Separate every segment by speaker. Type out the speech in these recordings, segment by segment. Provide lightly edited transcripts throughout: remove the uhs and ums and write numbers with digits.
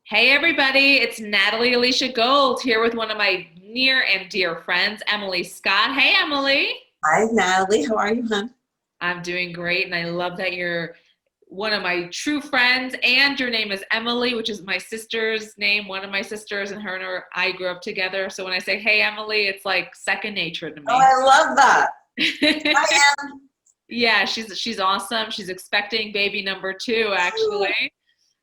Speaker 1: Hey everybody, it's Natalie Alicia Gold here with one of my near and dear friends, Emily Scott. Hey Emily.
Speaker 2: Hi, Natalie. How are you, hon?
Speaker 1: I'm doing great and I love that you're one of my true friends and your name is Emily, which is my sister's name, one of my sisters, and her I grew up together. So when I say hey Emily, it's like second nature to
Speaker 2: Oh,
Speaker 1: me.
Speaker 2: I love that. I am.
Speaker 1: Yeah, she's awesome. She's expecting baby number two actually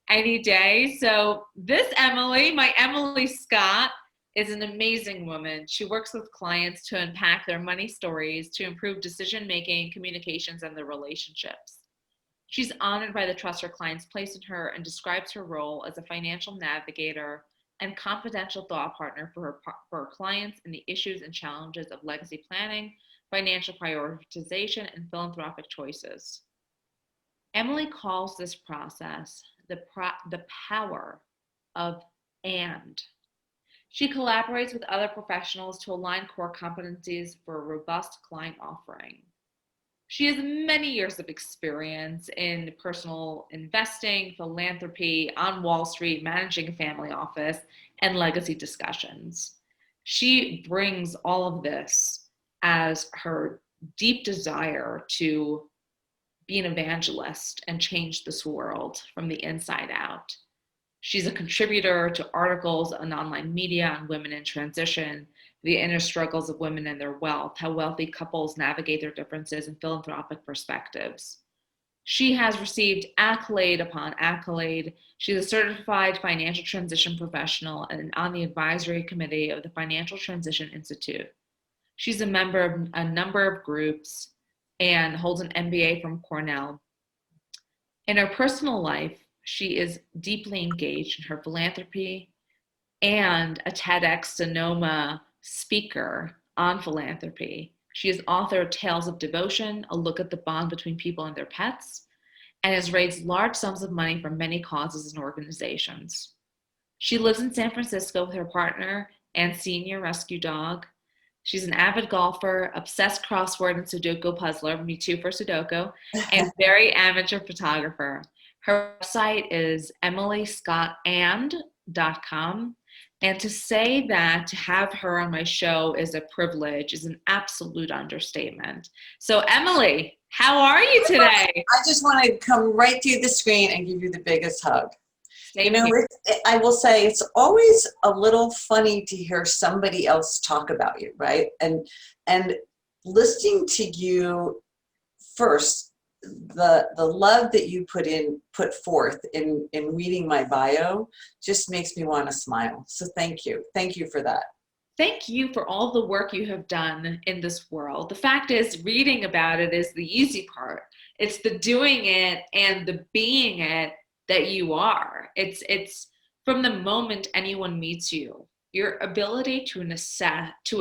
Speaker 1: any day. So this Emily, my Emily Scott, is an amazing woman. She works with clients to unpack their money stories to improve decision making, communications, and their relationships. She's honored by the trust her clients place in her and describes her role as a financial navigator and confidential thought partner for her clients in the issues and challenges of legacy planning, financial prioritization, and philanthropic choices. Emily calls this process the power of and. She collaborates with other professionals to align core competencies for a robust client offering. She has many years of experience in personal investing, philanthropy, on Wall Street, managing a family office, and legacy discussions. She brings all of this as her deep desire to be an evangelist and change this world from the inside out. She's a contributor to articles on online media on women in transition, the inner struggles of women and their wealth, how wealthy couples navigate their differences, and philanthropic perspectives. She has received accolade upon accolade. She's a certified financial transition professional and on the advisory committee of the Financial Transition Institute. She's a member of a number of groups and holds an MBA from Cornell. In her personal life, she is deeply engaged in her philanthropy and a TEDx Sonoma speaker on philanthropy. She has authored Tales of Devotion, a look at the bond between people and their pets, and has raised large sums of money for many causes and organizations. She lives in San Francisco with her partner and senior rescue dog. She's an avid golfer, obsessed crossword and Sudoku puzzler, me too for Sudoku, and very amateur photographer. Her website is emilyscottand.com. And to say that to have her on my show is a privilege is an absolute understatement. So, Emily, how are you today?
Speaker 2: I just want to come right through the screen and give you the biggest hug. You
Speaker 1: Same
Speaker 2: know,
Speaker 1: here.
Speaker 2: I will say it's always a little funny to hear somebody else talk about you, right? And listening to you first, the love that you put forth in reading my bio just makes me want to smile. So thank you for that.
Speaker 1: Thank you for all the work you have done in this world. The fact is, reading about it is the easy part. It's the doing it and the being it that you are. It's from the moment anyone meets you, your ability to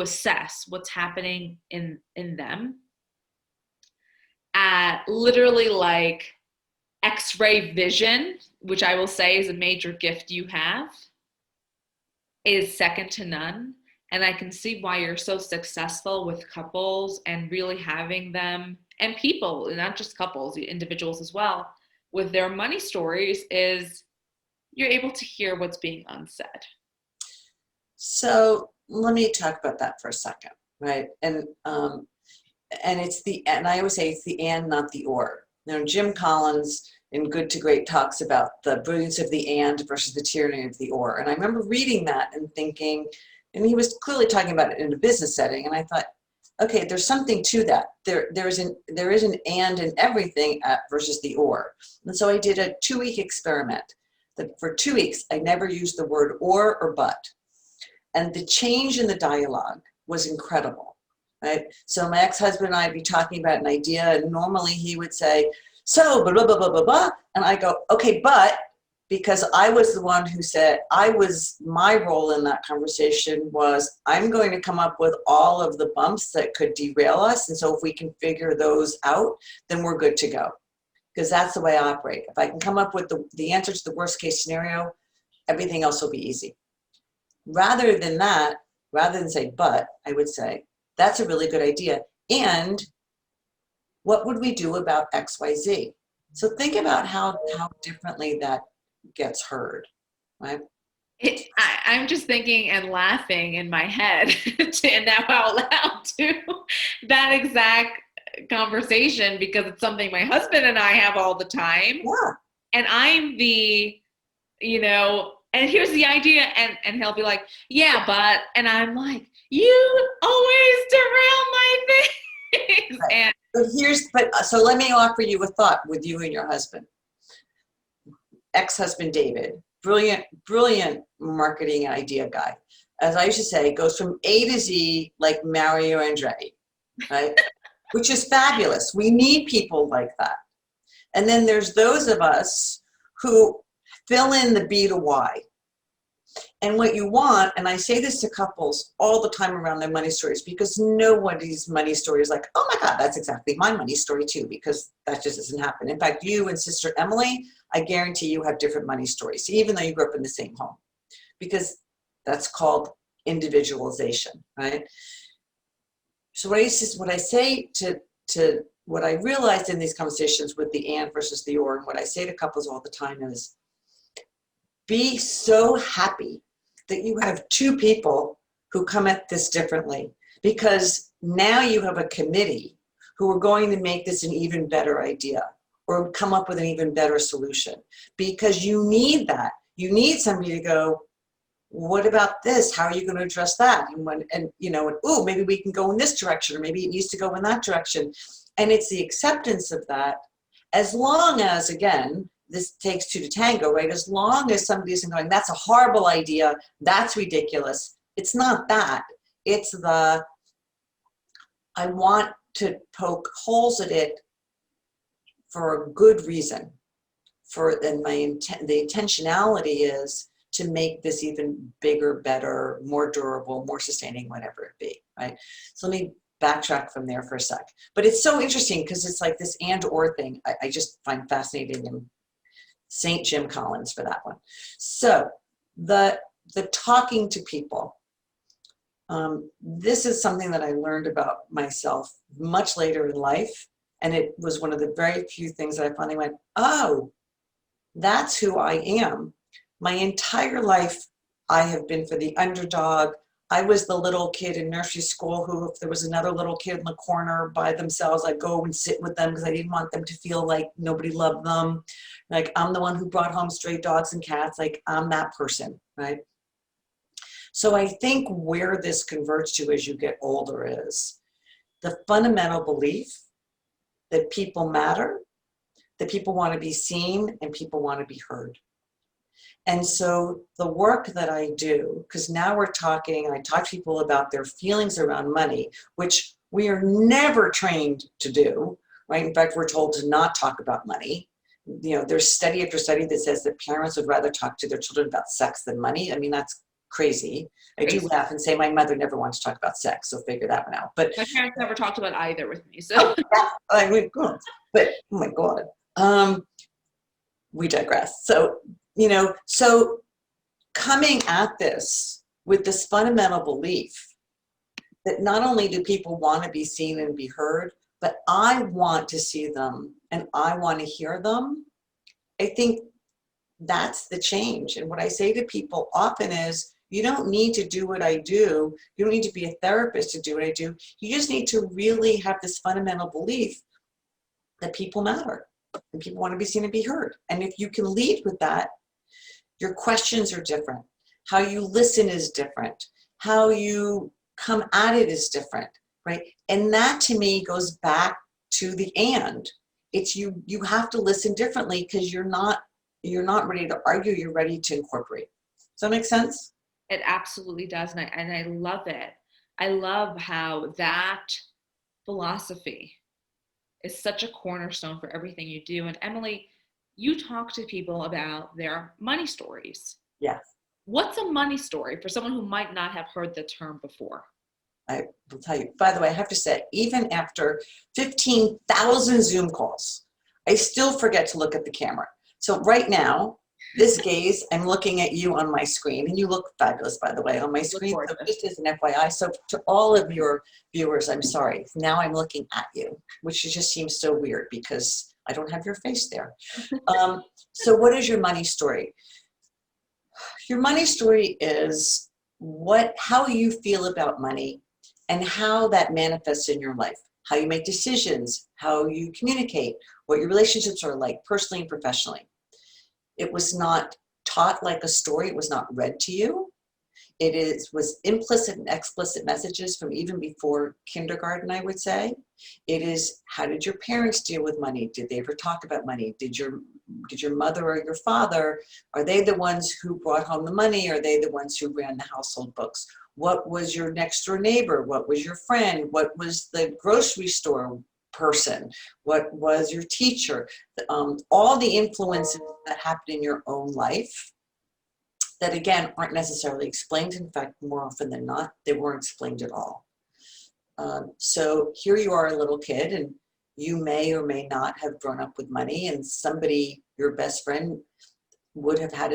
Speaker 1: assess what's happening in them at literally like X-ray vision, which I will say is a major gift you have, is second to none. And I can see why you're so successful with couples and really having them and people, not just couples, individuals as well, with their money stories is you're able to hear what's being unsaid.
Speaker 2: So let me talk about that for a second, right? And and I always say it's the and, not the or. You know, Jim Collins in Good to Great talks about the brilliance of the and versus the tyranny of the or. And I remember reading that and thinking, and he was clearly talking about it in a business setting. And I thought, okay, there's something to that. There is an and in everything versus the or. And so I did a 2-week experiment. That for 2 weeks, I never used the word or but. And the change in the dialogue was incredible, right? So my ex-husband and I would be talking about an idea, and normally he would say, so, blah, blah, blah, blah, blah, blah. And I go, okay, but, because I was the one who said, my role in that conversation was, I'm going to come up with all of the bumps that could derail us. And so if we can figure those out, then we're good to go. Because that's the way I operate. If I can come up with the answer to the worst case scenario, everything else will be easy. Rather than say, but, I would say, that's a really good idea. And what would we do about XYZ? So think about how differently that gets heard, right?
Speaker 1: I'm just thinking and laughing in my head and now out loud to that exact conversation because it's something my husband and I have all the time.
Speaker 2: Yeah,
Speaker 1: And I'm the, and here's the idea. And he'll be like, yeah, but, and I'm like, you always derail my things.
Speaker 2: right.
Speaker 1: And
Speaker 2: So let me offer you a thought with you and your husband. Ex-husband David, brilliant marketing idea guy. As I used to say, goes from A to Z like Mario Andretti, right? Which is fabulous. We need people like that. And then there's those of us who fill in the B to Y. And what you want, and I say this to couples all the time around their money stories, because nobody's money story is like, oh my God, that's exactly my money story too, because that just doesn't happen. In fact, you and Sister Emily, I guarantee you have different money stories, even though you grew up in the same home, because that's called individualization, right? So what I say to what I realized in these conversations with the and versus the or, and what I say to couples all the time is, be so happy that you have two people who come at this differently, because now you have a committee who are going to make this an even better idea or come up with an even better solution, because you need that. You need somebody to go, what about this? How are you going to address that? Oh, maybe we can go in this direction, or maybe it needs to go in that direction. And it's the acceptance of that, as long as, again, this takes two to tango, right? As long as somebody isn't going, that's a horrible idea, that's ridiculous. It's not that. It's I want to poke holes at it for a good reason. The intentionality is to make this even bigger, better, more durable, more sustaining, whatever it be, right? So let me backtrack from there for a sec. But it's so interesting because it's like this and or thing I just find fascinating, and St. Jim Collins for that one. So the talking to people, this is something that I learned about myself much later in life. And it was one of the very few things that I finally went, oh, that's who I am. My entire life, I have been for the underdog. I was the little kid in nursery school who, if there was another little kid in the corner by themselves, I'd go and sit with them because I didn't want them to feel like nobody loved them. Like, I'm the one who brought home stray dogs and cats. Like, I'm that person, right? So I think where this converts to as you get older is the fundamental belief that people matter, that people want to be seen, and people want to be heard. And so the work that I do, because now I talk to people about their feelings around money, which we are never trained to do, right? In fact, we're told to not talk about money. There's study after study that says that parents would rather talk to their children about sex than money. I mean, that's crazy. I do laugh and say my mother never wanted to talk about sex, so figure that one out. But
Speaker 1: my parents never talked about either with me, so.
Speaker 2: I mean, but oh my God, we digress. So so coming at this with this fundamental belief that not only do people want to be seen and be heard, but I want to see them and I want to hear them, I think that's the change. And what I say to people often is, you don't need to do what I do. You don't need to be a therapist to do what I do. You just need to really have this fundamental belief that people matter and people want to be seen and be heard. And if you can lead with that, your questions are different. How you listen is different. How you come at it is different, right? And that to me goes back to the and. It's you have to listen differently because you're not ready to argue, you're ready to incorporate. Does that make sense?
Speaker 1: It absolutely does. And I love it. I love how that philosophy is such a cornerstone for everything you do. And Emily, you talk to people about their money stories.
Speaker 2: Yes.
Speaker 1: What's a money story for someone who might not have heard the term before?
Speaker 2: I will tell you. By the way, I have to say, even after 15,000 Zoom calls, I still forget to look at the camera. So right now, this gaze, I'm looking at you on my screen, and you look fabulous, by the way, on my screen. So just as an FYI, so to all of your viewers, I'm sorry. Now I'm looking at you, which just seems so weird because I don't have your face there. So what is your money story? Your money story is how you feel about money and how that manifests in your life, how you make decisions, how you communicate, what your relationships are like personally and professionally. It was not taught like a story. It was not read to you. Was implicit and explicit messages from even before kindergarten, I would say. It is, how did your parents deal with money? Did they ever talk about money? Did your mother or your father, are they the ones who brought home the money? Are they the ones who ran the household books? What was your next door neighbor? What was your friend? What was the grocery store person? What was your teacher? All the influences that happened in your own life that, again, aren't necessarily explained. In fact, more often than not, they weren't explained at all. So here you are, a little kid, and you may or may not have grown up with money, and somebody, your best friend, would have had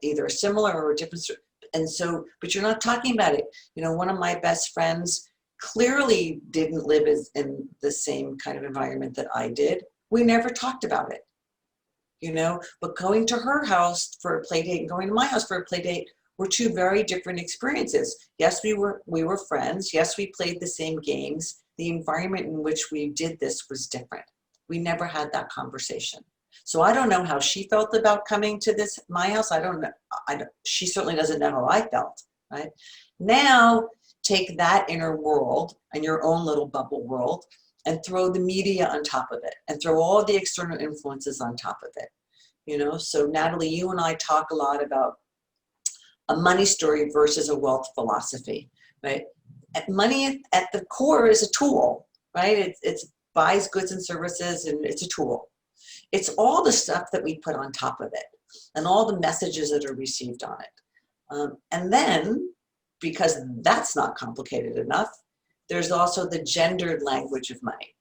Speaker 2: either a similar or a different, and so, but you're not talking about it. You know, one of my best friends clearly didn't live in the same kind of environment that I did. We never talked about it. You know, but going to her house for a play date and going to my house for a play date were two very different experiences. Yes, we were friends. Yes, we played the same games. The environment in which we did this was different. We never had that conversation. So I don't know how she felt about coming to my house. I don't know. She certainly doesn't know how I felt, right? Now, take that inner world and your own little bubble world and throw the media on top of it and throw all the external influences on top of it. You know, so Natalie, you and I talk a lot about a money story versus a wealth philosophy, right? Money at the core is a tool, right? It buys goods and services, and it's a tool. It's all the stuff that we put on top of it and all the messages that are received on it. And then, because that's not complicated enough, there's also the gendered language of money,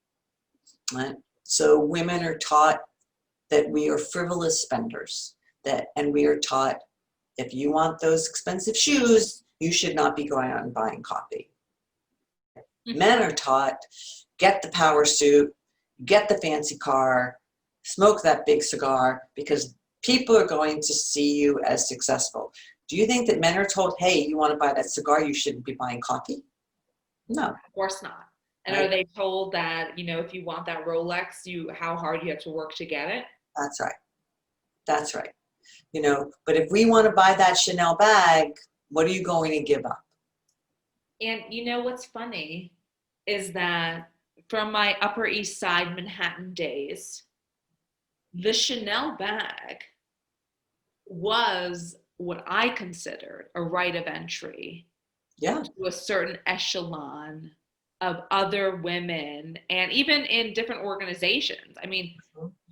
Speaker 2: right? So women are taught that we are frivolous spenders, and we are taught, if you want those expensive shoes, you should not be going out and buying coffee. Mm-hmm. Men are taught, get the power suit, get the fancy car, smoke that big cigar, because people are going to see you as successful. Do you think that men are told, hey, you want to buy that cigar, you shouldn't be buying coffee? No.
Speaker 1: Of course not. And
Speaker 2: Right.
Speaker 1: Are they told that, you know, if you want that Rolex, how hard you have to work to get it?
Speaker 2: That's right. That's right. You know, but if we want to buy that Chanel bag, what are you going to give up?
Speaker 1: And you know what's funny is that from my Upper East Side Manhattan days, the Chanel bag was what I considered a rite of entry to a certain echelon of other women, and even in different organizations. I mean,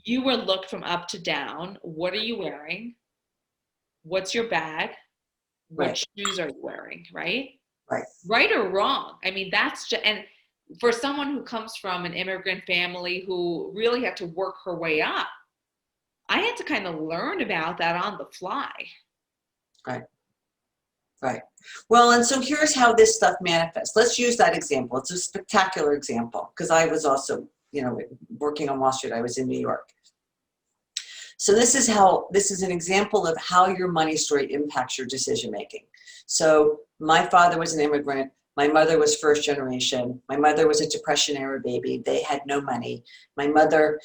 Speaker 1: you were looked from up to down. What are you wearing? What's your bag? What shoes are you wearing? Right? Right or wrong. I mean, that's just, and for someone who comes from an immigrant family who really had to work her way up, I had to kind of learn about that on the fly.
Speaker 2: Right. Well, and so here's how this stuff manifests. Let's use that example. It's a spectacular example, because I was also, you know, working on Wall Street. I was in New York. So this is an example of how your money story impacts your decision making. So my father was an immigrant. My mother was first generation. My mother was a Depression era baby. They had no money. My mother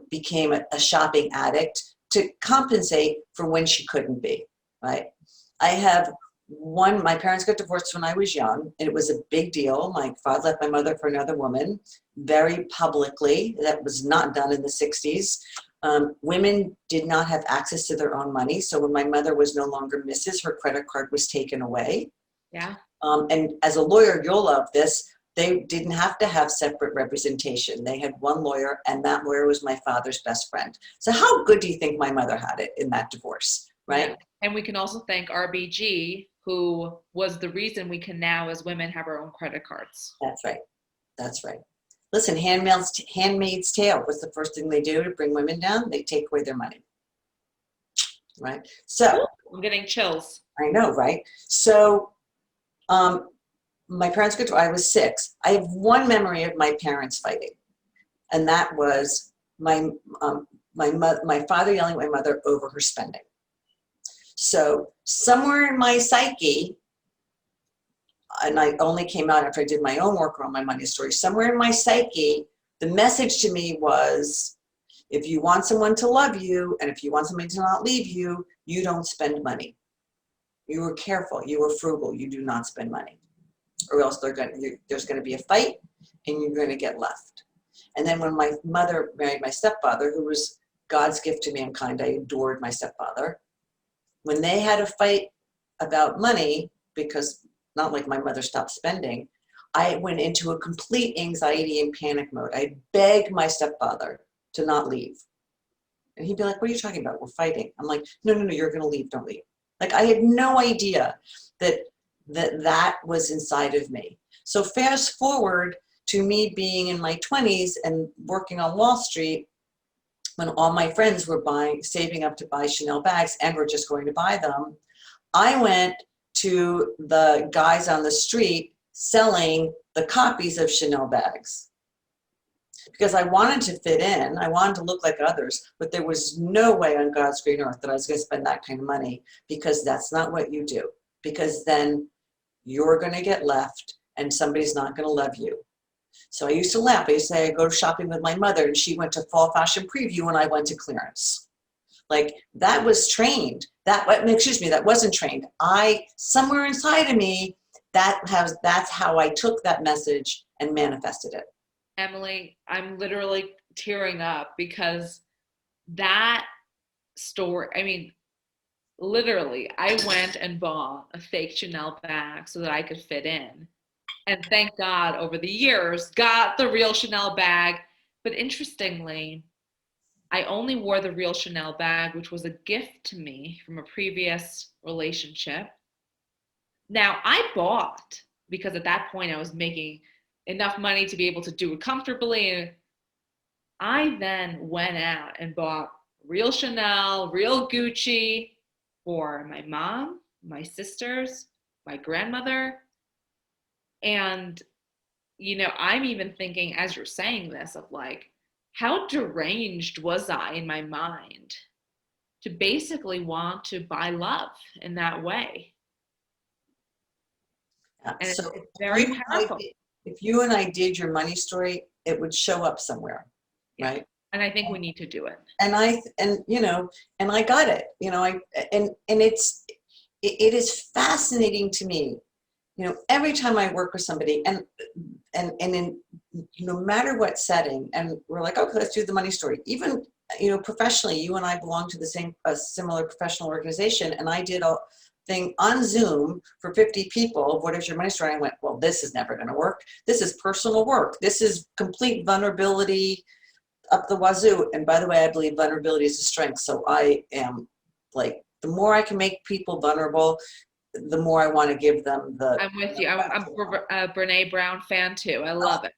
Speaker 2: became a shopping addict to compensate for when she couldn't be, right? My parents got divorced when I was young, and it was a big deal. My father left my mother for another woman very publicly. That was not done in the 60s. Women did not have access to their own money. So when my mother was no longer Mrs., her credit card was taken away.
Speaker 1: Yeah.
Speaker 2: And as a lawyer, you'll love this. They didn't have to have separate representation. They had one lawyer, and that lawyer was my father's best friend. So how good do you think my mother had it in that divorce, right?
Speaker 1: Yeah. And we can also thank RBG, who was the reason we can now, as women, have our own credit cards.
Speaker 2: That's right. That's right. Listen, Handmaid's Tale, what's the first thing they do to bring women down? They take away their money, right? So
Speaker 1: I'm getting chills.
Speaker 2: I know, right? So my parents I was 6. I have one memory of my parents fighting, and that was my father yelling at my mother over her spending. So somewhere in my psyche, and I only came out after I did my own work around my money story, somewhere in my psyche, the message to me was, if you want someone to love you and if you want somebody to not leave you, you don't spend money. You were careful, you were frugal, you do not spend money. Or else there's going to be a fight and you're going to get left. And then when my mother married my stepfather, who was God's gift to mankind, I adored my stepfather. When they had a fight about money, because not like my mother stopped spending, I went into a complete anxiety and panic mode. I begged my stepfather to not leave. And he'd be like, what are you talking about? We're fighting. I'm like, no, you're going to leave. Don't leave. Like, I had no idea that was inside of me. So fast forward to me being in my 20s and working on Wall Street, when all my friends were saving up to buy Chanel bags and were just going to buy them, I went to the guys on the street selling the copies of Chanel bags because I wanted to fit in. I wanted to look like others, but there was no way on God's green earth that I was going to spend that kind of money, because that's not what you do. Because then you're going to get left and somebody's not going to love you. So I used to laugh. I used to say I go shopping with my mother and she went to fall fashion preview and I went to clearance. Like, that was trained. That wasn't trained. Somewhere inside of me, that's how I took that message and manifested it.
Speaker 1: Emily, I'm literally tearing up because that story, I mean, literally, I went and bought a fake Chanel bag so that I could fit in. And thank God, over the years, got the real Chanel bag. But interestingly, I only wore the real Chanel bag, which was a gift to me from a previous relationship. Now, I bought, because at that point I was making enough money to be able to do it comfortably. And I then went out and bought real Chanel, real Gucci for my mom, my sisters, my grandmother. And, I'm even thinking, as you're saying this, of like, how deranged was I in my mind to basically want to buy love in that way? And
Speaker 2: So
Speaker 1: it's very powerful.
Speaker 2: if you and I did your money story, it would show up somewhere,
Speaker 1: Yeah.
Speaker 2: right?
Speaker 1: And I think we need to do it.
Speaker 2: And I got it. It is fascinating to me. Every time I work with somebody, and in no matter what setting, and we're like, okay, let's do the money story. Even professionally, you and I belong to a similar professional organization, and I did a thing on Zoom for 50 people. What is your money story? And I went, well, this is never going to work. This is personal work. This is complete vulnerability up the wazoo. And by the way, I believe vulnerability is a strength. So I am like, the more I can make people vulnerable, the more I want to give them the.
Speaker 1: I'm with you. I'm a Brene Brown fan too. I love it.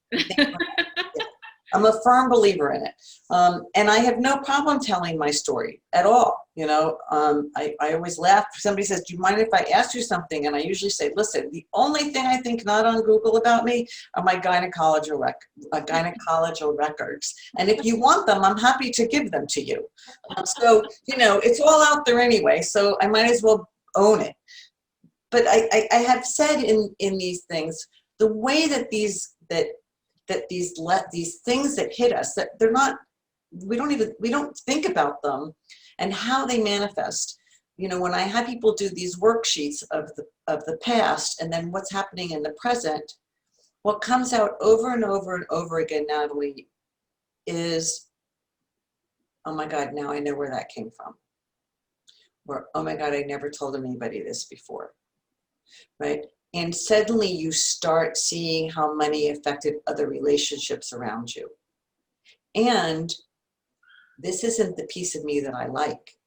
Speaker 2: I'm a firm believer in it. And I have no problem telling my story at all. I always laugh. Somebody says, do you mind if I ask you something? And I usually say, listen, the only thing I think not on Google about me are my gynecological records. And if you want them, I'm happy to give them to you. So, it's all out there anyway. So I might as well own it. But I have said in these things, the way that these things that hit us, that they're not, we don't think about them and how they manifest. When I have people do these worksheets of the past and then what's happening in the present, what comes out over and over and over again, Natalie, is, oh my God, now I know where that came from. Or, oh my God, I never told anybody this before. Right? And suddenly you start seeing how money affected other relationships around you. And this isn't the piece of me that I like,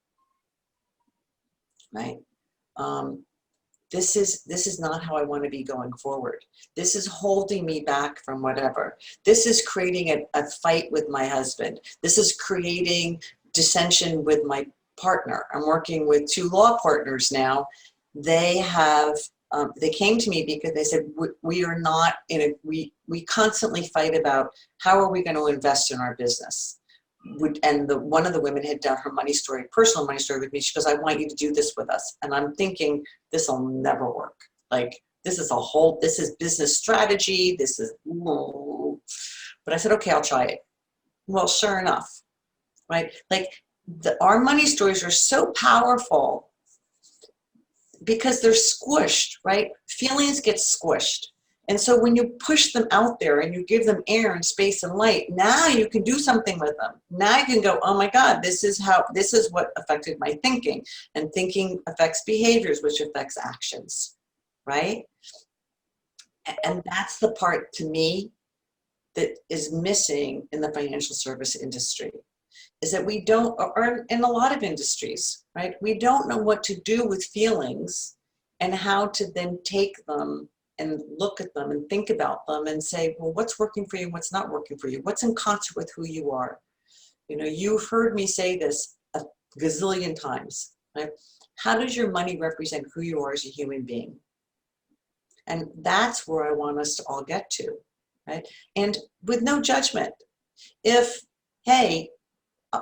Speaker 2: right? This is not how I want to be going forward. This is holding me back from whatever. This is creating a fight with my husband. This is creating dissension with my partner. I'm working with 2 law partners now. They came to me because they said, we are not we constantly fight about how are we going to invest in our business. one of the women had done her money story, personal money story with me. She goes, I want you to do this with us. And I'm thinking, this will never work. Like, this is business strategy. But I said, okay, I'll try it. Well, sure enough, right? Like, our money stories are so powerful because they're squished, right? Feelings get squished. And so when you push them out there and you give them air and space and light, now you can do something with them. Now you can go, oh my God, this is what affected my thinking. And thinking affects behaviors, which affects actions, right? And that's the part, to me, that is missing in the financial service industry, is that we don't, or in a lot of industries, right? We don't know what to do with feelings and how to then take them and look at them and think about them and say, well, what's working for you and what's not working for you? What's in concert with who you are? You know, you've heard me say this a gazillion times, right? How does your money represent who you are as a human being? And that's where I want us to all get to, right? And with no judgment. If, hey,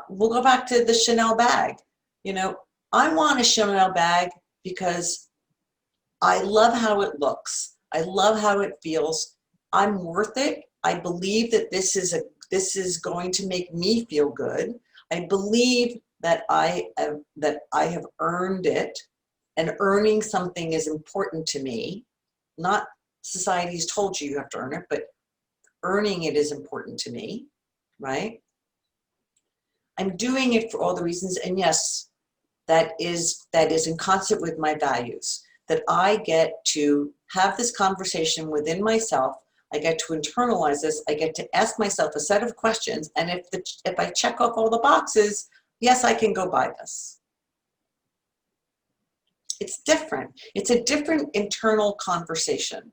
Speaker 2: we'll go back to the Chanel bag. You know, I want a Chanel bag because I love how it looks. I love how it feels. I'm worth it. I believe that this is going to make me feel good. I believe that I have earned it, and earning something is important to me. Not society's told you have to earn it, but earning it is important to me, right? I'm doing it for all the reasons, and yes, that is in concert with my values, that I get to have this conversation within myself. I get to internalize this. I get to ask myself a set of questions, and if I check off all the boxes, yes, I can go buy this. It's different. It's a different internal conversation.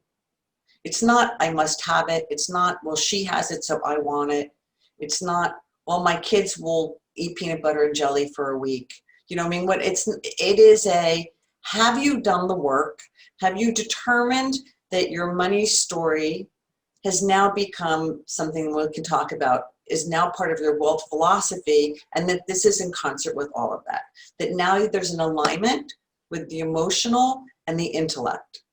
Speaker 2: It's not, I must have it. It's not, well, she has it, so I want it. It's not, well, my kids will eat peanut butter and jelly for a week. You know what I mean? It is a, have you done the work? Have you determined that your money story has now become something we can talk about, is now part of your wealth philosophy, and that this is in concert with all of that? That now there's an alignment with the emotional and the intellect.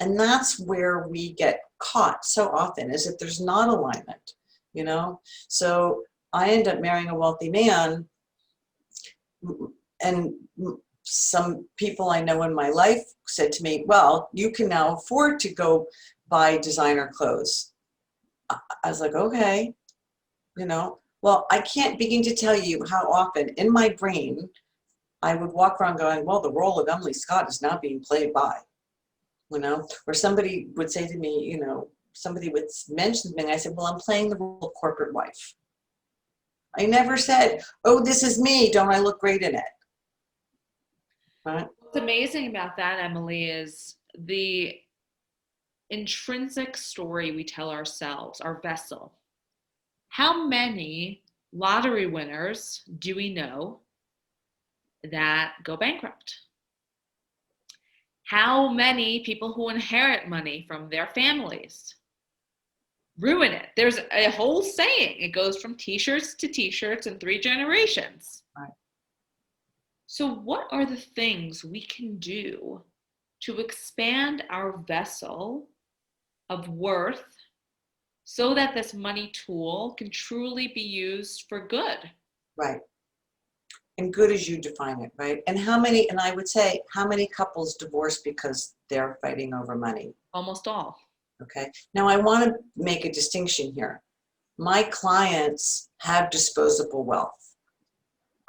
Speaker 2: And that's where we get caught so often, is that there's not alignment, you know? So I end up marrying a wealthy man, and some people I know in my life said to me, well, you can now afford to go buy designer clothes. I was like, okay, you know, well, I can't begin to tell you how often in my brain I would walk around going, well, the role of Emily Scott is now being played by, you know, or somebody would say to me, you know, somebody would mention something. I said, well, I'm playing the role of corporate wife. I never said, oh, this is me. Don't I look great in it? Right?
Speaker 1: What's amazing about that, Emily, is the intrinsic story we tell ourselves, our vessel. How many lottery winners do we know that go bankrupt? How many people who inherit money from their families ruin it? There's a whole saying, it goes from t-shirts to t-shirts in 3 generations.
Speaker 2: Right.
Speaker 1: So what are the things we can do to expand our vessel of worth so that this money tool can truly be used for good?
Speaker 2: Right. And good as you define it, right? And I would say, how many couples divorce because they're fighting over money?
Speaker 1: Almost all.
Speaker 2: Okay. Now I want to make a distinction here. My clients have disposable wealth.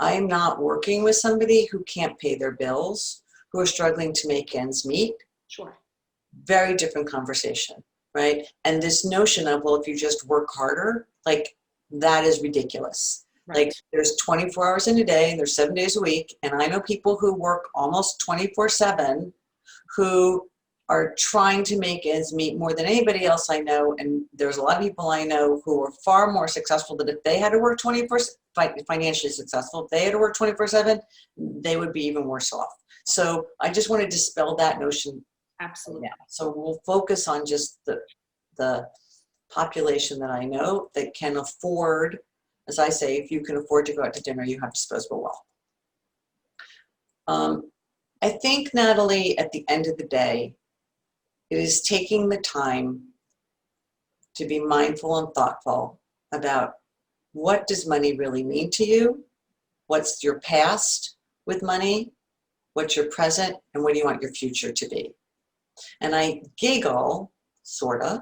Speaker 2: I'm not working with somebody who can't pay their bills, who are struggling to make ends meet.
Speaker 1: Sure.
Speaker 2: Very different conversation, right? And this notion of, well, if you just work harder, like, that is ridiculous.
Speaker 1: Right.
Speaker 2: Like, there's 24 hours in a day and there's 7 days a week. And I know people who work almost 24/7 who are trying to make ends meet more than anybody else I know. And there's a lot of people I know who are far more successful, that if they had to work 24, financially successful, if they had to work 24/7, they would be even worse off. So I just want to dispel that notion.
Speaker 1: Absolutely.
Speaker 2: Yeah. So we'll focus on just the population that I know that can afford As I say, if you can afford to go out to dinner, you have disposable wealth. I think, Natalie, at the end of the day, it is taking the time to be mindful and thoughtful about what does money really mean to you, what's your past with money, what's your present, and what do you want your future to be. And I giggle, sorta,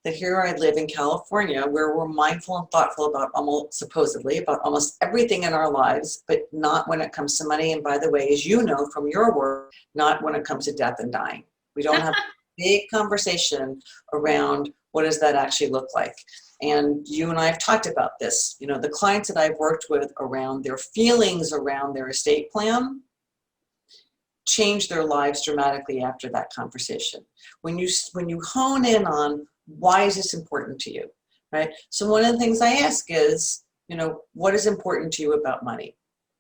Speaker 2: that here I live in California where we're mindful and thoughtful about supposedly about almost everything in our lives, but not when it comes to money. And by the way, as you know from your work, not when it comes to death and dying. We don't have a big conversation around what does that actually look like. And you and I have talked about this. You know, the clients that I've worked with around their feelings around their estate plan change their lives dramatically after that conversation. When you hone in on why is this important to you, right? So one of the things I ask is, you know, what is important to you about money?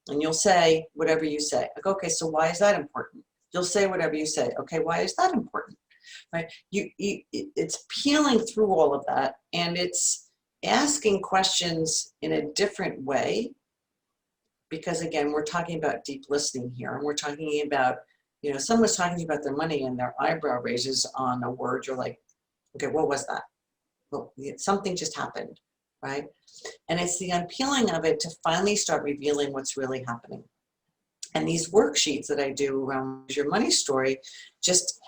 Speaker 2: And you'll say whatever you say. I go, okay, so why is that important? You'll say whatever you say. Okay, why is that important? Right? It's peeling through all of that, and it's asking questions in a different way. Because again, we're talking about deep listening here, and we're talking about, you know, someone's talking to you about their money and their eyebrow raises on a word. You're like, okay, what was that? Well, something just happened, right? And it's the unpeeling of it to finally start revealing what's really happening. And these worksheets that I do around your money story, just,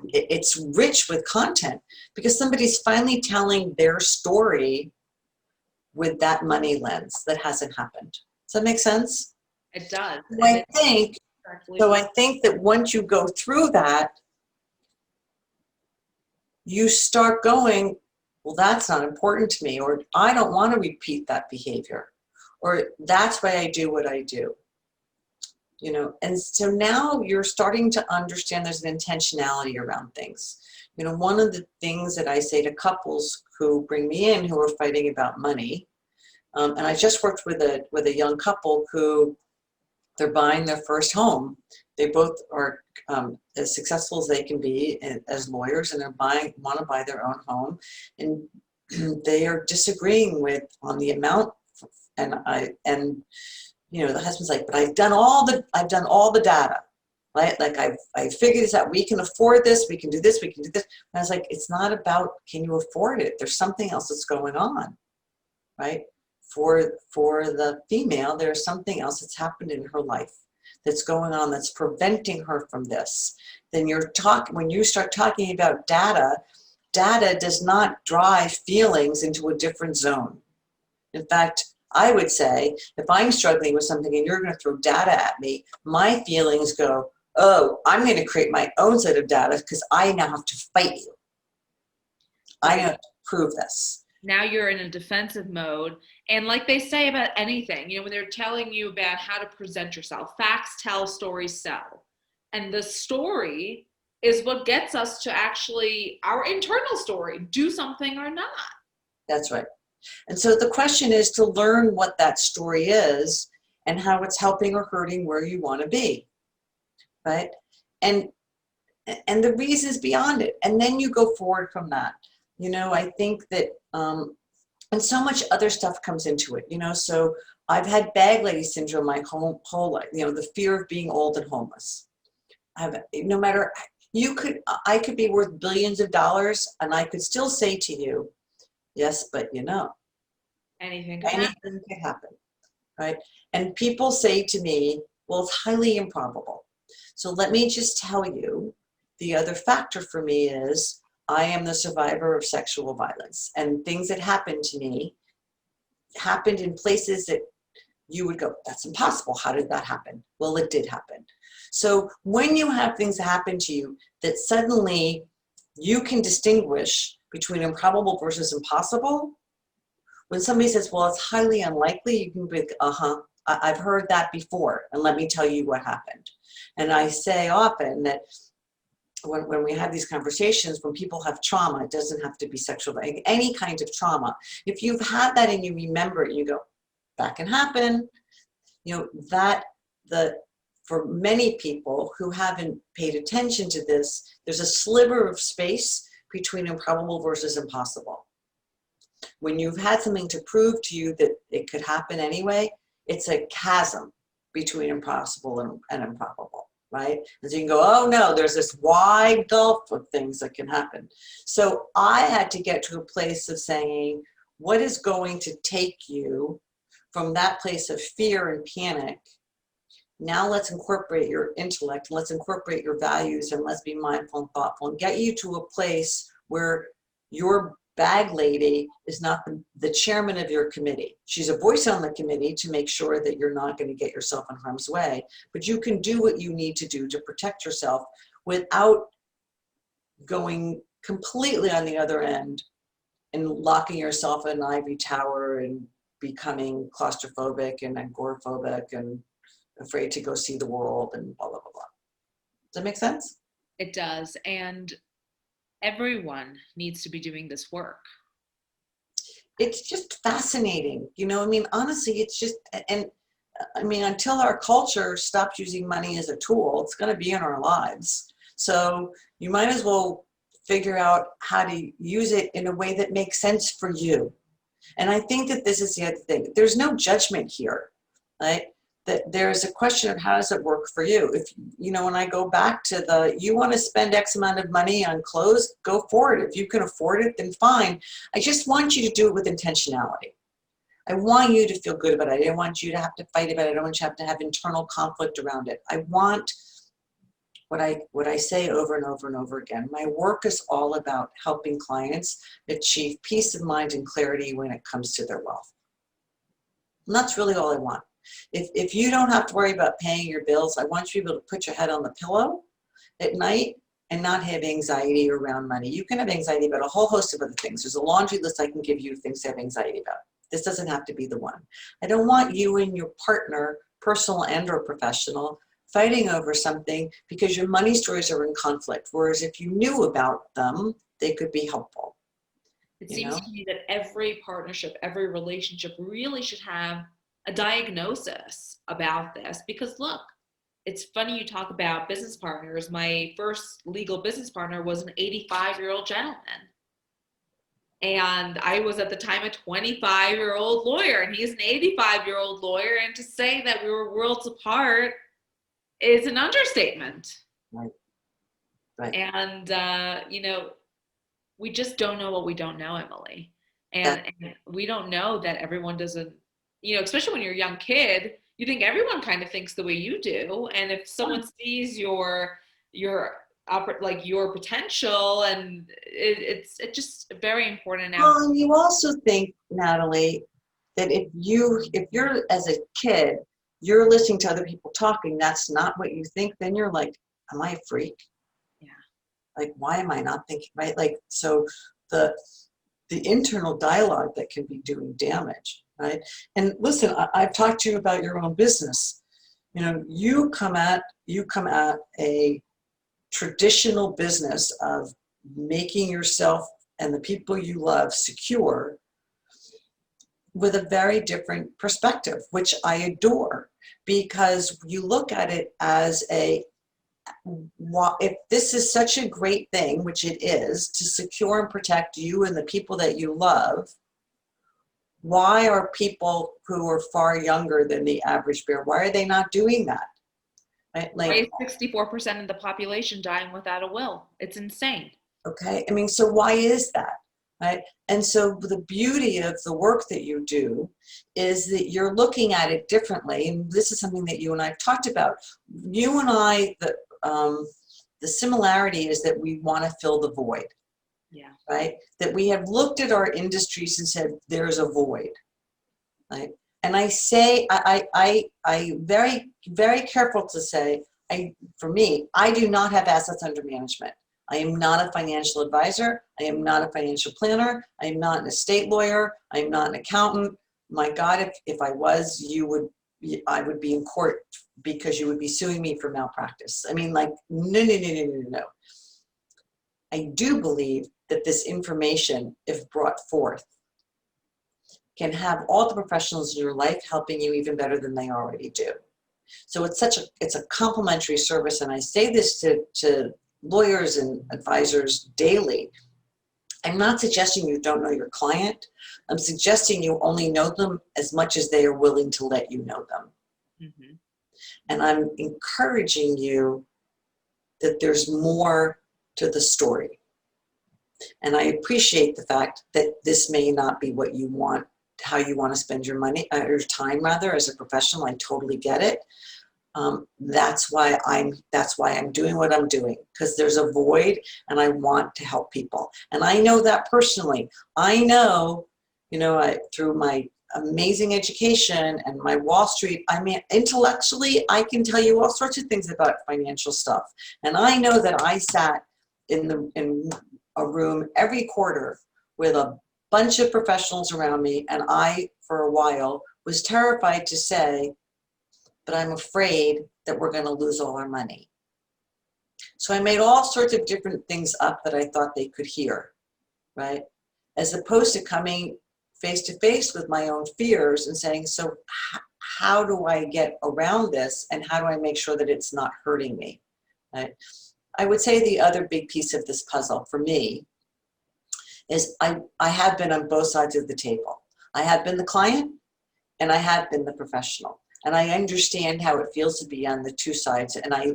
Speaker 2: it's rich with content because somebody's finally telling their story with that money lens that hasn't happened. Does that make sense?
Speaker 1: It does.
Speaker 2: So I think that once you go through that, you start going, well, that's not important to me, or I don't want to repeat that behavior, or that's why I do what I do. You know, and so now you're starting to understand there's an intentionality around things. You know, one of the things that I say to couples who bring me in who are fighting about money, and I just worked with a young couple who they're buying their first home. They both are as successful as they can be as lawyers, and want to buy their own home, and they are disagreeing on the amount. And you know, the husband's like, but I've done all the data, right? Like I figured this out. We can afford this. We can do this. We can do this. And I was like, it's not about can you afford it. There's something else that's going on, right? For the female, there's something else that's happened in her life that's going on that's preventing her from this. Then when you start talking about data does not drive feelings into a different zone. In fact, I would say if I'm struggling with something and you're going to throw data at me, my feelings go, oh, I'm going to create my own set of data because I now have to fight you. I have to prove this.
Speaker 1: Now you're in a defensive mode. And like they say about anything, you know, when they're telling you about how to present yourself, facts tell, stories sell. And the story is what gets us to actually our internal story, do something or not.
Speaker 2: That's right. And so the question is to learn what that story is and how it's helping or hurting where you want to be, right? And the reasons beyond it. And then you go forward from that. You know, I think that, and so much other stuff comes into it, you know, so I've had bag lady syndrome my whole life, you know, the fear of being old and homeless. No matter, I could be worth billions of dollars and I could still say to you, yes, but you know,
Speaker 1: anything
Speaker 2: could happen, right? And people say to me, well, it's highly improbable. So let me just tell you, the other factor for me is I am the survivor of sexual violence, and things that happened to me happened in places that you would go, that's impossible. How did that happen? Well, it did happen. So when you have things happen to you that suddenly you can distinguish between improbable versus impossible, when somebody says, well, it's highly unlikely, you can be, I've heard that before, and let me tell you what happened. And I say often that when we have these conversations, when people have trauma, it doesn't have to be sexual, any kind of trauma. If you've had that and you remember it, you go, that can happen. You know, for many people who haven't paid attention to this, there's a sliver of space between improbable versus impossible. When you've had something to prove to you that it could happen anyway, it's a chasm between impossible and improbable, right? And so you can go, oh no, there's this wide gulf of things that can happen. So I had to get to a place of saying, what is going to take you from that place of fear and panic? Now let's incorporate your intellect, let's incorporate your values, and let's be mindful and thoughtful and get you to a place where your bag lady is not the chairman of your committee. She's a voice on the committee to make sure that you're not going to get yourself in harm's way, but you can do what you need to do to protect yourself without going completely on the other end and locking yourself in an ivory tower and becoming claustrophobic and agoraphobic and afraid to go see the world and blah, blah, blah, blah. Does that make sense?
Speaker 1: It does. And everyone needs to be doing this work.
Speaker 2: It's just fascinating. You know, I mean, honestly, it's just, and I mean, until our culture stops using money as a tool, it's going to be in our lives. So you might as well figure out how to use it in a way that makes sense for you. And I think that this is the other thing. There's no judgment here, right? That there's a question of how does it work for you? If, you know, when I go back to you want to spend X amount of money on clothes, go for it. If you can afford it, then fine. I just want you to do it with intentionality. I want you to feel good about it. I don't want you to have to fight about it. I don't want you to have internal conflict around it. I want what I say over and over and over again. My work is all about helping clients achieve peace of mind and clarity when it comes to their wealth. And that's really all I want. If you don't have to worry about paying your bills, I want you to be able to put your head on the pillow at night and not have anxiety around money. You can have anxiety about a whole host of other things. There's a laundry list I can give you of things to have anxiety about. This doesn't have to be the one. I don't want you and your partner, personal and or professional, fighting over something because your money stories are in conflict. Whereas if you knew about them, they could be helpful.
Speaker 1: It seems to me that every partnership, every relationship really should have a diagnosis about this, because look, it's funny you talk about business partners. My first legal business partner was an 85-year-old gentleman. And I was at the time a 25-year-old lawyer, and he's an 85-year-old lawyer. And to say that we were worlds apart is an understatement.
Speaker 2: Right. Right.
Speaker 1: And, you know, we just don't know what we don't know, Emily. And we don't know that everyone doesn't, you know, especially when you're a young kid, you think everyone kind of thinks the way you do. And if someone sees your potential, and it's just very important now.
Speaker 2: Well, and you also think, Natalie, that if you're as a kid, you're listening to other people talking, that's not what you think, then you're like, am I a freak?
Speaker 1: Yeah.
Speaker 2: Like, why am I not thinking, right? Like, so the internal dialogue that can be doing damage, right? And listen, I've talked to you about your own business. You know, you come at a traditional business of making yourself and the people you love secure with a very different perspective, which I adore, because you look at it as if this is such a great thing, which it is, to secure and protect you and the people that you love, why are people who are far younger than the average bear, why are they not doing that? Right? Like,
Speaker 1: why is 64% of the population dying without a will? It's insane.
Speaker 2: Okay, I mean, so why is that? Right? And so the beauty of the work that you do is that you're looking at it differently. And this is something that you and I have talked about. You and I, the similarity is that we want to fill the void.
Speaker 1: Yeah.
Speaker 2: Right? That we have looked at our industries and said, there's a void. Right? And I say, I very, very careful to say, for me, I do not have assets under management. I am not a financial advisor. I am not a financial planner. I am not an estate lawyer. I am not an accountant. My God, if I was, I would be in court because you would be suing me for malpractice. I mean, like, no. I do believe that this information, if brought forth, can have all the professionals in your life helping you even better than they already do. So it's a complimentary service, and I say this to lawyers and advisors daily. I'm not suggesting you don't know your client. I'm suggesting you only know them as much as they are willing to let you know them.
Speaker 1: Mm-hmm.
Speaker 2: And I'm encouraging you that there's more to the story. And I appreciate the fact that this may not be what you want, how you want to spend your money, or your time rather, as a professional. I totally get it. That's why I'm doing what I'm doing, because there's a void and I want to help people. And I know that personally. I know, through my amazing education and my Wall Street, I mean, intellectually, I can tell you all sorts of things about financial stuff. And I know that I sat in a room every quarter with a bunch of professionals around me, and I, for a while, was terrified to say, but I'm afraid that we're going to lose all our money. So I made all sorts of different things up that I thought they could hear, right? As opposed to coming face to face with my own fears and saying, so how do I get around this, and how do I make sure that it's not hurting me, right? I would say the other big piece of this puzzle for me is I have been on both sides of the table. I have been the client and I have been the professional. And I understand how it feels to be on the two sides. And I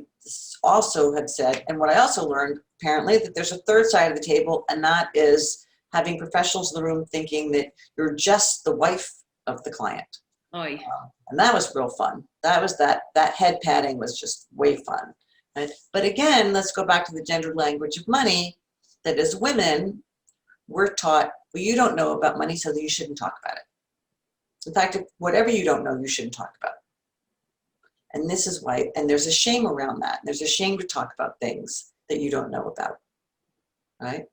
Speaker 2: also have said, and what I also learned, apparently, that there's a third side of the table, and that is having professionals in the room thinking that you're just the wife of the client.
Speaker 1: Oh, yeah.
Speaker 2: And that was real fun. That head patting was just way fun. Right? But again, let's go back to the gendered language of money, that as women, we're taught, well, you don't know about money, so you shouldn't talk about it. In fact, whatever you don't know, you shouldn't talk about it. And this is why, and there's a shame around that. There's a shame to talk about things that you don't know about, right?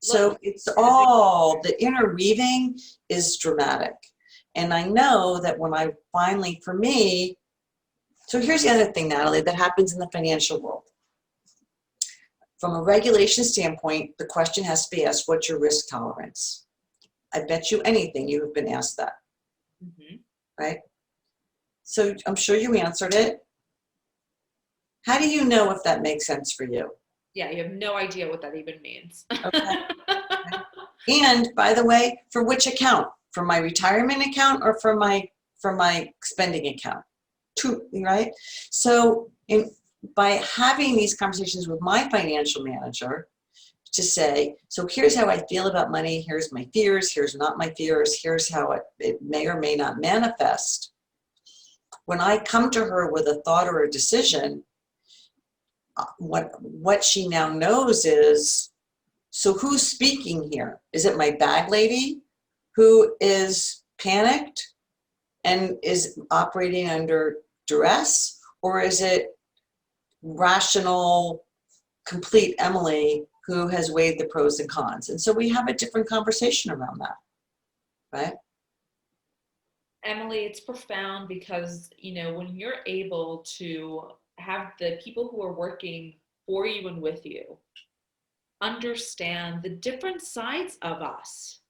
Speaker 2: So it's all, the interweaving is dramatic. And I know that when I finally, for me, so here's the other thing, Natalie, that happens in the financial world. From a regulation standpoint, the question has to be asked, what's your risk tolerance? I bet you anything you have been asked that. Mm-hmm. Right? So I'm sure you answered it. How do you know if that makes sense for you?
Speaker 1: Yeah, you have no idea what that even means.
Speaker 2: Okay. And by the way, for which account? For my retirement account or for my spending account? Two, right? So by having these conversations with my financial manager, to say, so here's how I feel about money, here's my fears, here's not my fears, here's how it may or may not manifest. When I come to her with a thought or a decision, what she now knows is, so who's speaking here? Is it my bag lady who is panicked and is operating under duress? Or is it rational, complete Emily who has weighed the pros and cons? And so we have a different conversation around that, right?
Speaker 1: Emily, it's profound because, when you're able to have the people who are working for you and with you understand the different sides of us,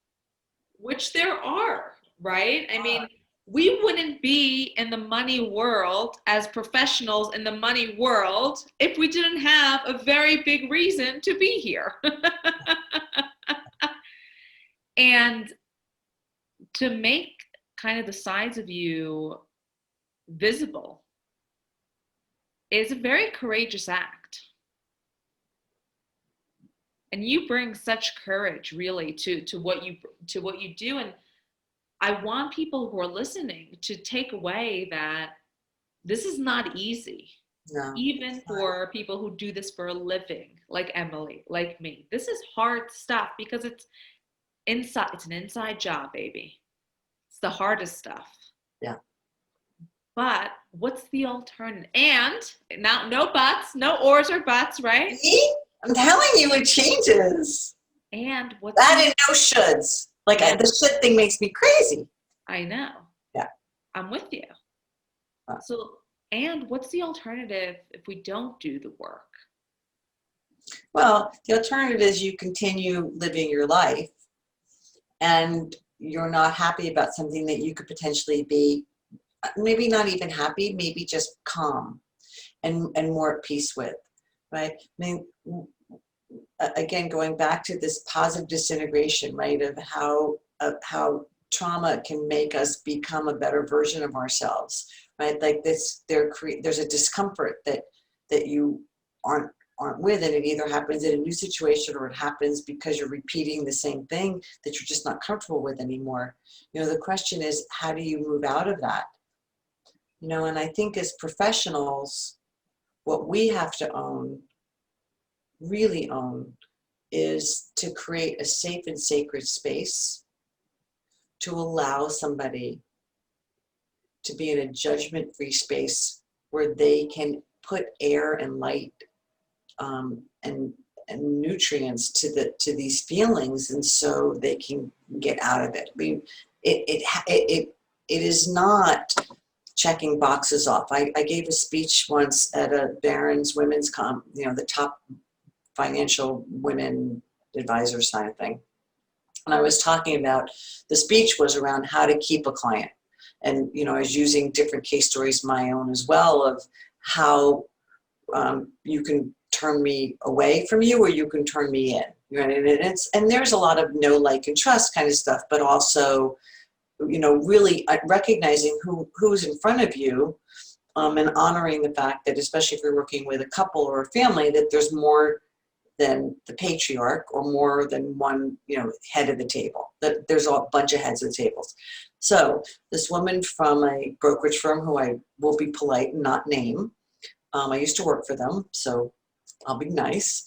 Speaker 1: which there are, right? I mean, we wouldn't be in the money world as professionals in the money world if we didn't have a very big reason to be here. And to make kind of the sides of you visible is a very courageous act. And you bring such courage really to what you do. And I want people who are listening to take away that this is not easy. No, even for people who do this for a living, like Emily, like me. This is hard stuff because it's an inside job, baby. It's the hardest stuff.
Speaker 2: Yeah.
Speaker 1: But what's the alternative? And now, no buts, no ors or buts, right?
Speaker 2: See? I'm telling you, it changes.
Speaker 1: And what's
Speaker 2: that and no shoulds. Like the should thing makes me crazy.
Speaker 1: I know.
Speaker 2: Yeah.
Speaker 1: I'm with you. So, and what's the alternative if we don't do the work?
Speaker 2: Well, the alternative is you continue living your life and you're not happy about something that you could potentially be, maybe not even happy, maybe just calm and more at peace with, right? I mean, again, going back to this positive disintegration, right, of how trauma can make us become a better version of ourselves, right? Like this, there's a discomfort that you aren't with, and it either happens in a new situation or it happens because you're repeating the same thing that you're just not comfortable with anymore. You know, the question is, how do you move out of that? You know, and I think as professionals, what we have to own, really own, is to create a safe and sacred space to allow somebody to be in a judgment-free space where they can put air and light, and nutrients to these feelings, and so they can get out of it. I mean, it is not checking boxes off. I gave a speech once at a Barron's Women's you know, the top financial women advisors kind of thing. And I was talking about, the speech was around how to keep a client. And, you know, I was using different case stories, my own as well, of how you can turn me away from you or you can turn me in. Right? And there's a lot of know, like, and trust kind of stuff, but also, you know, really recognizing who's in front of you, and honoring the fact that, especially if you're working with a couple or a family, that there's more than the patriarch or more than one, you know, head of the table, that there's a bunch of heads of the tables. So this woman from a brokerage firm, who I will be polite and not name, I used to work for them, so I'll be nice,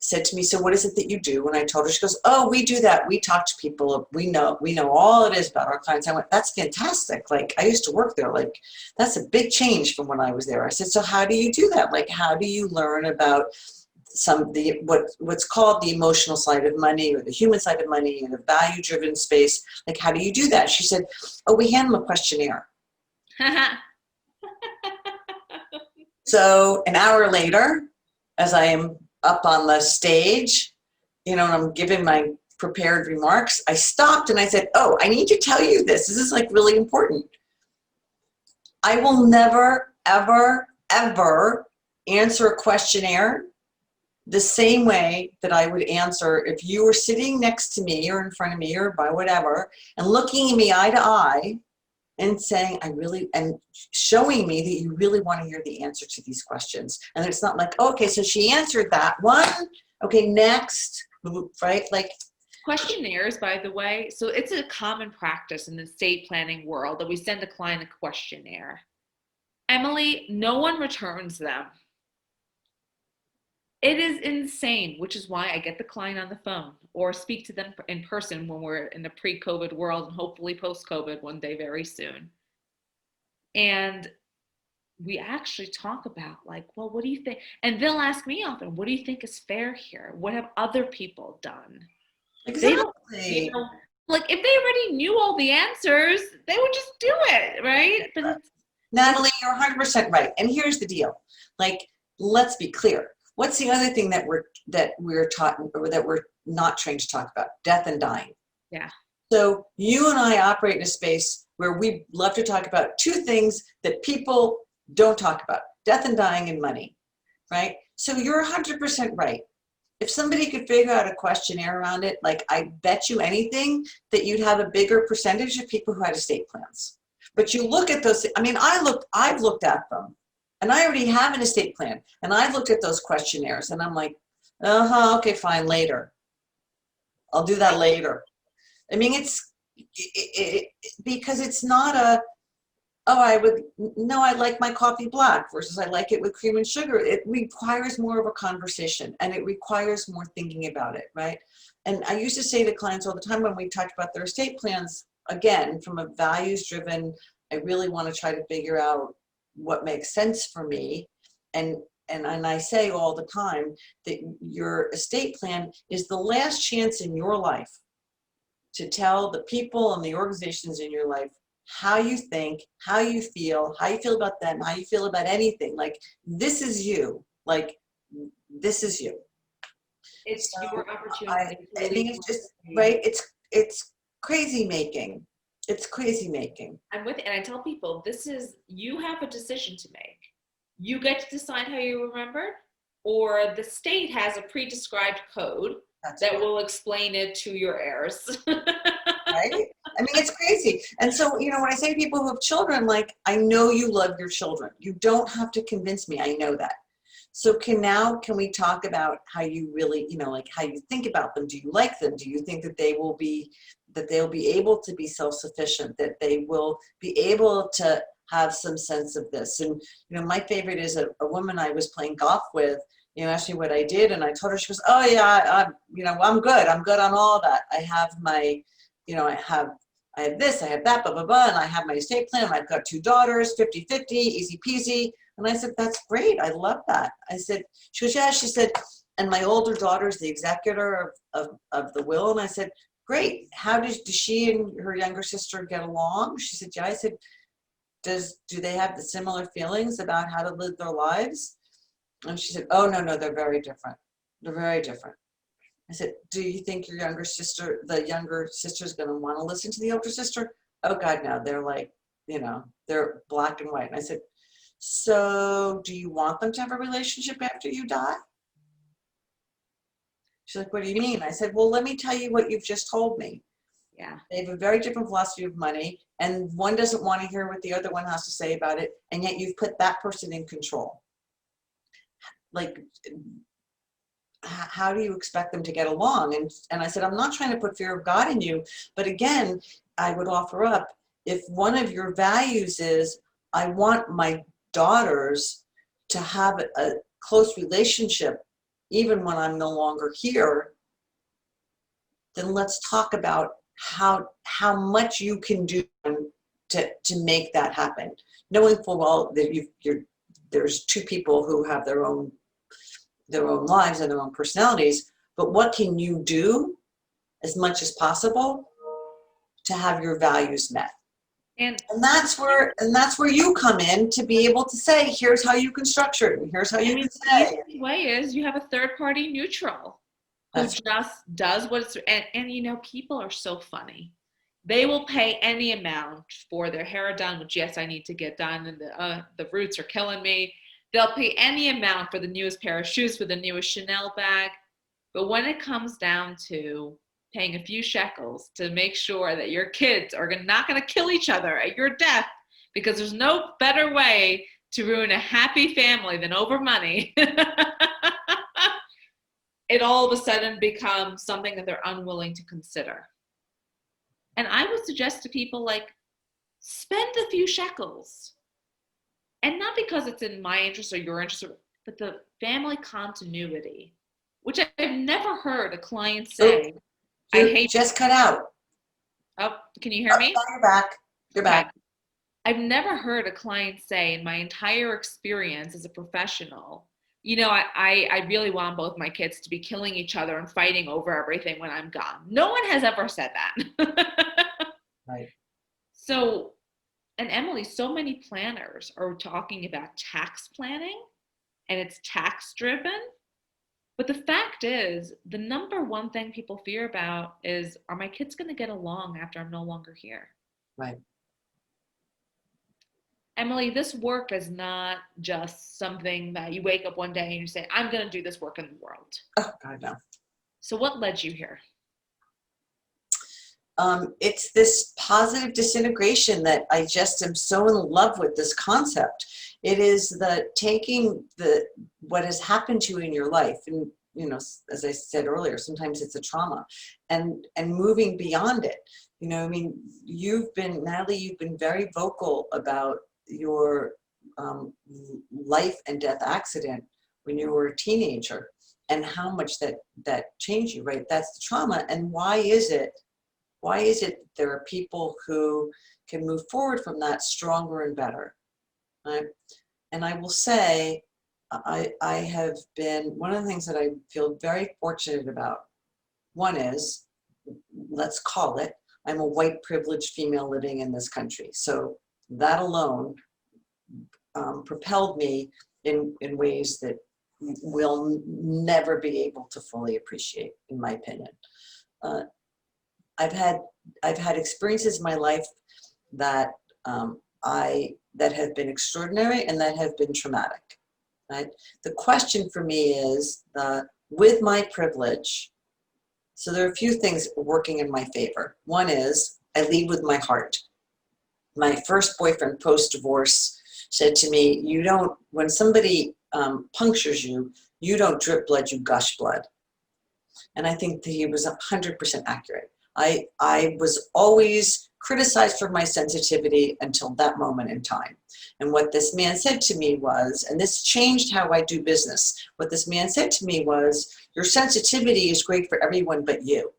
Speaker 2: said to me, so what is it that you do? And I told her, she goes, oh, we do that. We talk to people. We know all it is about our clients. I went, that's fantastic. Like, I used to work there. Like, that's a big change from when I was there. I said, so how do you do that? Like, how do you learn about what's called the emotional side of money, or the human side of money, and the value-driven space? Like, how do you do that? She said, oh, we hand them a questionnaire. So an hour later, as I am up on the stage, you know, and I'm giving my prepared remarks, I stopped and I said, oh, I need to tell you this. This is like really important. I will never, ever, ever answer a questionnaire the same way that I would answer if you were sitting next to me or in front of me or by whatever, and looking at me eye to eye and saying, and showing me that you really want to hear the answer to these questions. And it's not like, oh, okay, so she answered that one. Okay, next, right? Like,
Speaker 1: questionnaires, by the way, so it's a common practice in the estate planning world that we send a client a questionnaire. Emily, no one returns them. It is insane, which is why I get the client on the phone or speak to them in person when we're in the pre-COVID world, and hopefully post-COVID one day very soon. And we actually talk about, like, well, what do you think? And they'll ask me often, what do you think is fair here? What have other people done?
Speaker 2: exactly.
Speaker 1: They don't, you know, like, if they already knew all the answers, they would just do it, right? But it's,
Speaker 2: Natalie, you're 100% right. And here's the deal. Like, let's be clear. What's the other thing that we're taught, or that we're not trained to talk about? Death and dying.
Speaker 1: yeah.
Speaker 2: So you and I operate in a space where we love to talk about two things that people don't talk about: death and dying, and money, right? So you're 100% right. If somebody could figure out a questionnaire around it, like, I bet you anything that you'd have a bigger percentage of people who had estate plans. But you look at those, I mean, I've looked at them, and I already have an estate plan, and I've looked at those questionnaires, and I'm like, okay, fine, later. I'll do that later. I mean, because it's not a, oh, I like my coffee black versus I like it with cream and sugar. It requires more of a conversation, and it requires more thinking about it, right? And I used to say to clients all the time when we talked about their estate plans, again, from a values-driven, I really want to try to figure out what makes sense for me. And I say all the time that your estate plan is the last chance in your life to tell the people and the organizations in your life how you think, how you feel about them, how you feel about anything. Like, this is you. Like, this is you.
Speaker 1: It's
Speaker 2: So
Speaker 1: your opportunity.
Speaker 2: I think it's just, right, it's crazy making. It's crazy making.
Speaker 1: I'm with it. And I tell people, you have a decision to make. You get to decide how you remember, or the state has a pre-described code that will explain it to your heirs.
Speaker 2: Right? I mean, it's crazy. And so, you know, when I say to people who have children, like, I know you love your children. You don't have to convince me. I know that. So can we talk about how you really, you know, like how you think about them? Do you like them? Do you think that they'll be able to be self-sufficient, that they will be able to have some sense of this? And, you know, my favorite is a woman I was playing golf with, you know, asked me what I did. And I told her, she goes, oh yeah, you know, I'm good. I'm good on all that. I have my, you know, I have this, I have that, blah, blah, blah. And I have my estate plan. I've got 2 daughters, 50-50, easy peasy. And I said, that's great. I love that. I said, she goes, yeah, she said, and my older daughter is the executor of the will. And I said, great. How does she and her younger sister get along? She said, yeah. I said, do they have the similar feelings about how to live their lives? And she said, oh, no, they're very different. They're very different. I said, do you think the younger sister is going to want to listen to the older sister? Oh God, no. They're like, you know, they're black and white. And I said, so do you want them to have a relationship after you die? She's like, what do you mean? I said, well, let me tell you what you've just told me.
Speaker 1: Yeah.
Speaker 2: They have a very different philosophy of money, and one doesn't want to hear what the other one has to say about it, and yet you've put that person in control. Like, how do you expect them to get along? And I said, I'm not trying to put fear of God in you, but again, I would offer up, if one of your values is, I want my daughters to have a close relationship even when I'm no longer here, then let's talk about how much you can do to make that happen, knowing full well that there's 2 people who have their own lives and their own personalities, but what can you do as much as possible to have your values met? And that's where you come in, to be able to say, here's how you can structure it, and here's how you can say.
Speaker 1: The easy way is you have a third-party neutral who just does what's, and you know, people are so funny. They will pay any amount for their hair done, which yes, I need to get done, and the roots are killing me. They'll pay any amount for the newest pair of shoes, for the newest Chanel bag. But when it comes down to paying a few shekels to make sure that your kids are not going to kill each other at your death, because there's no better way to ruin a happy family than over money, it all of a sudden becomes something that they're unwilling to consider. And I would suggest to people, like, spend a few shekels. And not because it's in my interest or your interest, but the family continuity, which I've never heard a client say.
Speaker 2: I hate just cut out.
Speaker 1: Oh, can you hear me?
Speaker 2: You're back. You're back.
Speaker 1: I've never heard a client say in my entire experience as a professional, you know, I really want both my kids to be killing each other and fighting over everything when I'm gone. No one has ever said that.
Speaker 2: Right.
Speaker 1: So, and Emily, so many planners are talking about tax planning, and it's tax driven. But the fact is, the number one thing people fear about is, are my kids going to get along after I'm no longer here?
Speaker 2: Right.
Speaker 1: Emily, this work is not just something that you wake up one day and you say, I'm going to do this work in the world.
Speaker 2: Oh, God, no.
Speaker 1: So what led you here?
Speaker 2: It's this positive disintegration that I just am so in love with, this concept. It is taking what has happened to you in your life, and, you know, as I said earlier, sometimes it's a trauma, and moving beyond it. You know, I mean, Natalie, you've been very vocal about your life and death accident when you were a teenager, and how much that changed you, right? That's the trauma. And why is it there are people who can move forward from that stronger and better, right? And I will say, I have been, one of the things that I feel very fortunate about, one is, let's call it, I'm a white privileged female living in this country. So that alone propelled me in ways that we'll never be able to fully appreciate, in my opinion. I've had experiences in my life that that have been extraordinary and that have been traumatic. right? The question for me is, with my privilege, so there are a few things working in my favor. One is I lead with my heart. My first boyfriend post-divorce said to me, you don't, when somebody punctures you, you don't drip blood, you gush blood. And I think that he was 100% accurate. I was always criticized for my sensitivity until that moment in time. And what this man said to me was, and this changed how I do business, what this man said to me was, your sensitivity is great for everyone but you,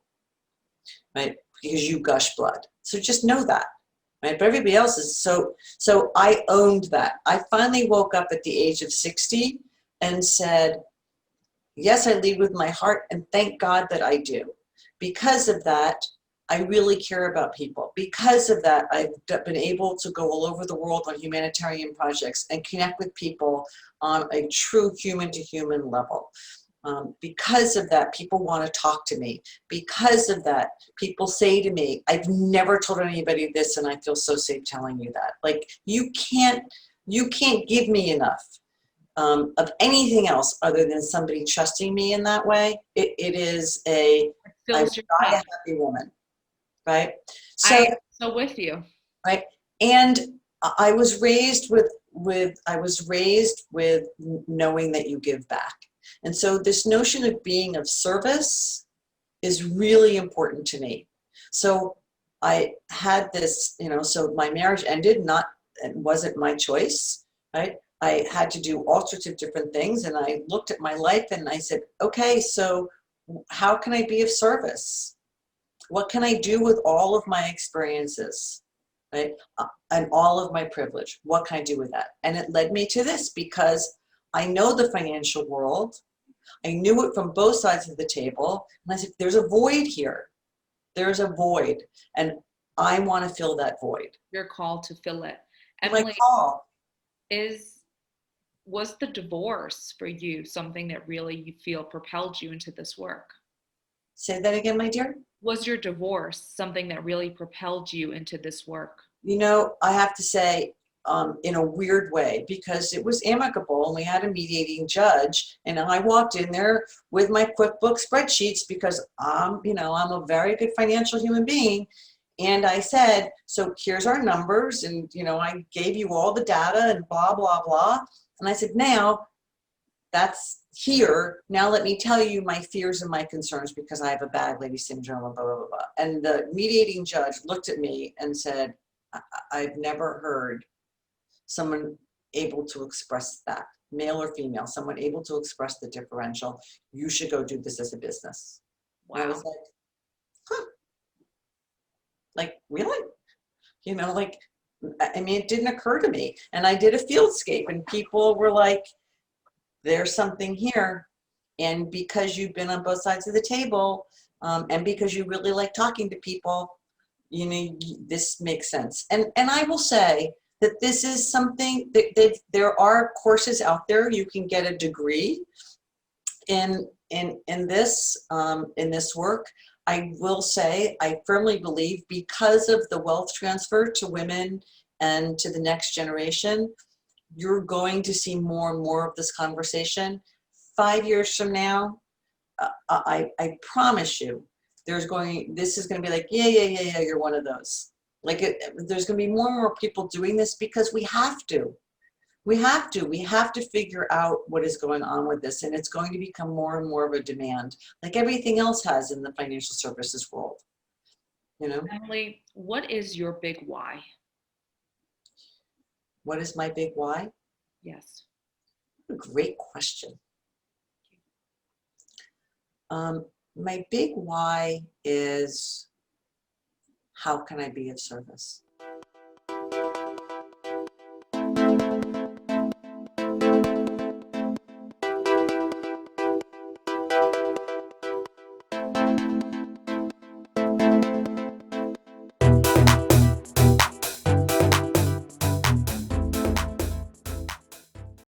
Speaker 2: right? Because you gush blood. So just know that, right? But everybody else is, so I owned that. I finally woke up at the age of 60 and said, yes, I lead with my heart, and thank God that I do. Because of that, I really care about people. Because of that, I've been able to go all over the world on humanitarian projects and connect with people on a true human-to-human level. Because of that, people want to talk to me. Because of that, people say to me, I've never told anybody this, and I feel so safe telling you that. Like, you can't give me enough of anything else other than somebody trusting me in that way. It is I
Speaker 1: Fills your
Speaker 2: die a
Speaker 1: cup.
Speaker 2: happy woman, right?
Speaker 1: I
Speaker 2: So,
Speaker 1: am so with you.
Speaker 2: right, and I was raised with knowing that you give back. And so this notion of being of service is really important to me. So I had this, so my marriage ended, it wasn't my choice, right? I had to do all sorts of different things, and I looked at my life and I said, okay, so how can I be of service? What can I do with all of my experiences, right? And all of my privilege? What can I do with that? And it led me to this, because I know the financial world. I knew it from both sides of the table. And I said, there's a void here. There's a void. And I want to fill that void.
Speaker 1: You're called to fill it.
Speaker 2: My
Speaker 1: Emily,
Speaker 2: call.
Speaker 1: was the divorce for you something that really you feel propelled you into this work?
Speaker 2: Say that again, my dear.
Speaker 1: Was your divorce something that really propelled you into this work?
Speaker 2: I have to say, in a weird way, because it was amicable and we had a mediating judge, and I walked in there with my QuickBooks spreadsheets because I'm a very good financial human being. And I said, so here's our numbers, and I gave you all the data and blah, blah, blah. And I said, now that's here. Now let me tell you my fears and my concerns, because I have a bag lady syndrome and blah, blah, blah, blah. And the mediating judge looked at me and said, I've never heard someone able to express that, male or female, someone able to express the differential. You should go do this as a business.
Speaker 1: Wow.
Speaker 2: And I was like, huh, like, really? I mean, it didn't occur to me. And I did a fieldscape, and people were like, there's something here. And because you've been on both sides of the table, and because you really like talking to people, this makes sense. And I will say that this is something that there are courses out there. You can get a degree in this work. I will say, I firmly believe, because of the wealth transfer to women and to the next generation, you're going to see more and more of this conversation. 5 years from now, I promise you, this is going to be like, yeah, you're one of those. Like, there's going to be more and more people doing this, because we have to. We have to figure out what is going on with this, and it's going to become more and more of a demand, like everything else has in the financial services world.
Speaker 1: Emily, what is your big why?
Speaker 2: What is my big why?
Speaker 1: Yes.
Speaker 2: A great question. My big why is, how can I be of service?